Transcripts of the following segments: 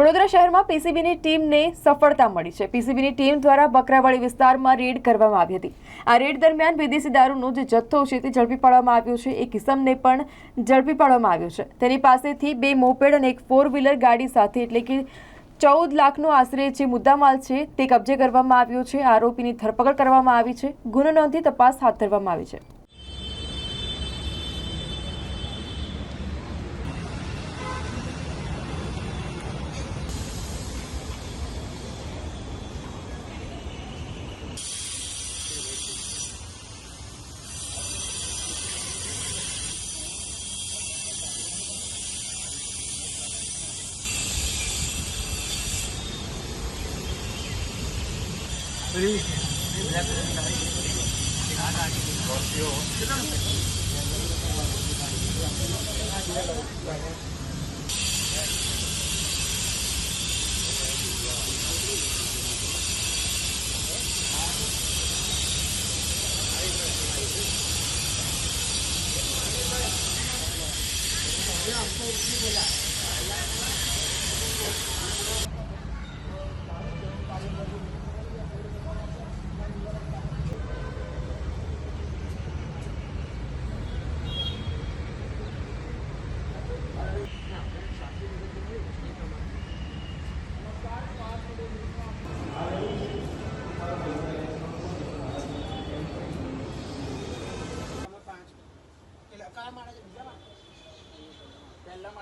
વડોદરા શહેરમાં પીસીબીની ટીમને સફળતા મળી છે। પીસીબીની ટીમ દ્વારા બકરાવાડી વિસ્તારમાં રેડ કરવામાં આવી હતી। આ રેડ દરમિયાન વિદેશી દારૂનો જે જથ્થો છે તે ઝડપી પાડવામાં આવ્યો છે। એક કિસમને પણ ઝડપી પાડવામાં આવ્યો છે। તેની પાસેથી 2 મોપેડ અને એક 4 વ્હીલર ગાડી સાથે એટલે કે 14 લાખનો આશરે જે મુદ્દામાલ છે તે કબજે કરવામાં આવ્યો છે। આરોપીની ધરપકડ કરવામાં આવી છે। ગુનો નોંધી તપાસ હાથ ધરવામાં આવી છે।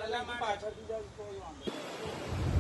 પહેલા પાછળથી જાય કોઈ વાંધો